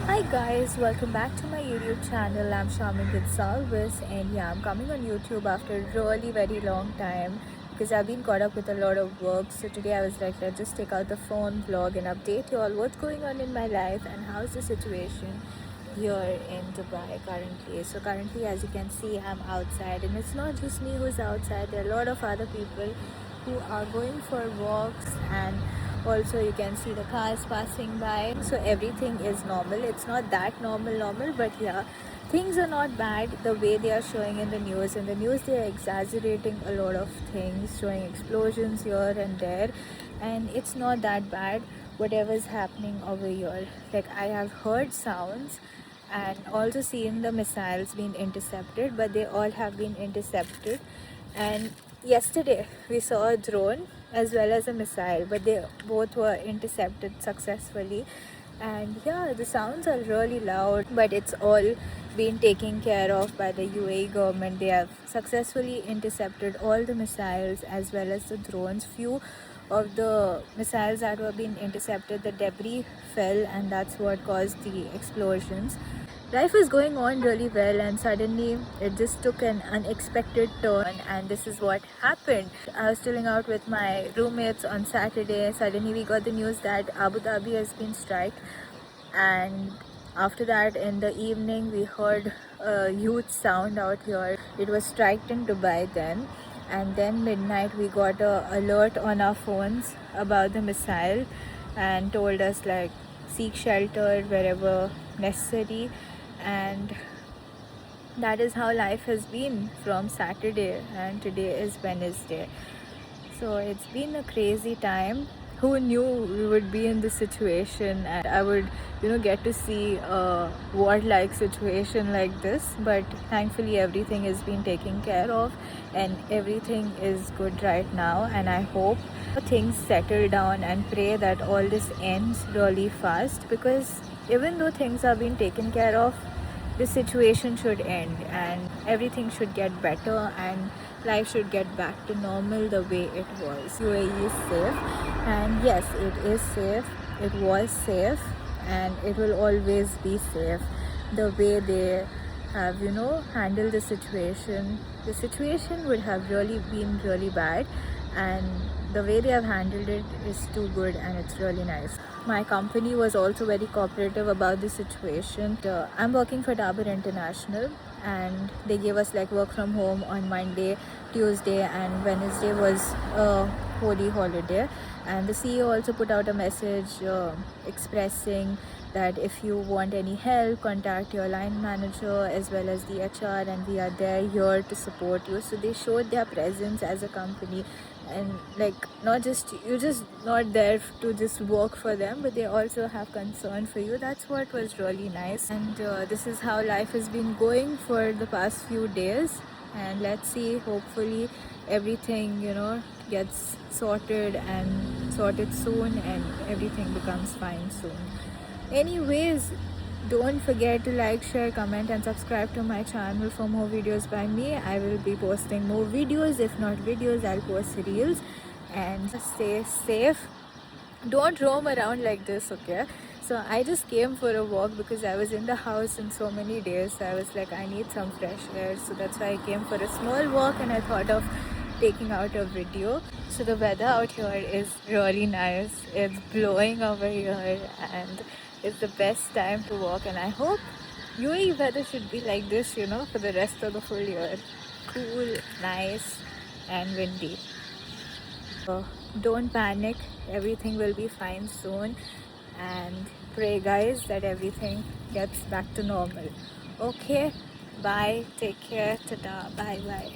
Hi guys, welcome back to my YouTube channel. I'm Shamin with Salvis, and yeah, I'm coming on YouTube after a really very long time because I've been caught up with a lot of work. So today I was like, let's just take out the phone, vlog, and update you all what's going on in my life and how's the situation here in Dubai currently. So currently, as you can see, I'm outside, and it's not just me who's outside. There are a lot of other people who are going for walks, and also you can see the cars passing by. So everything is normal. It's not that normal, but yeah, things are not bad the way they are showing in the news. In the news they are exaggerating a lot of things, showing explosions here and there, and it's not that bad whatever is happening over here. Like, I have heard sounds and also seen the missiles being intercepted, but they all have been intercepted. And yesterday we saw a drone as well as a missile, but they both were intercepted successfully. And yeah, the sounds are really loud, but it's all been taken care of by the UAE government. They have successfully intercepted all the missiles as well as the drones. Few of the missiles that were being intercepted, the debris fell, and that's what caused the explosions. Life was going on really well, and suddenly it just took an unexpected turn, and this is what happened. I was chilling out with my roommates on Saturday. Suddenly we got the news that Abu Dhabi has been striked, and after that in the evening we heard a huge sound out here. It was striked in Dubai then, and then midnight we got a alert on our phones about the missile and told us like seek shelter wherever necessary. And that is how life has been from Saturday, and today is Wednesday. So it's been a crazy time. Who knew we would be in this situation and I would, get to see a war-like situation like this. But thankfully everything is being taken care of and everything is good right now. And I hope things settle down and pray that all this ends really fast, because even though things are being taken care of, this situation should end and everything should get better and life should get back to normal the way it was. UAE is safe, and yes, it is safe. It was safe, and it will always be safe. The way they have, handled the situation. The situation would have really been really bad, and the way they have handled it is too good, and it's really nice. My company was also very cooperative about the situation. I'm working for Dabur International, and they gave us like work from home on Monday, Tuesday, and Wednesday was a holy holiday. And the CEO also put out a message expressing that if you want any help, contact your line manager as well as the HR, and we are there here to support you. So they showed their presence as a company, and like, not just you just not there to just work for them, but they also have concern for you. That's what was really nice. And this is how life has been going for the past few days, and let's see, hopefully everything gets sorted soon and everything becomes fine soon. Anyways, don't forget to like, share, comment, and subscribe to my channel for more videos by me. I will be posting more videos. If not videos, I'll post reels. And stay safe. Don't roam around like this, okay? So I just came for a walk because I was in the house in so many days. So I was like, I need some fresh air. So that's why I came for a small walk, and I thought of taking out a video. So the weather out here is really nice. It's blowing over here, and it's the best time to walk. And I hope UAE weather should be like this, for the rest of the full year. Cool, nice, and windy. Don't panic, everything will be fine soon, and pray guys that everything gets back to normal. Okay, bye, take care, tada, bye bye.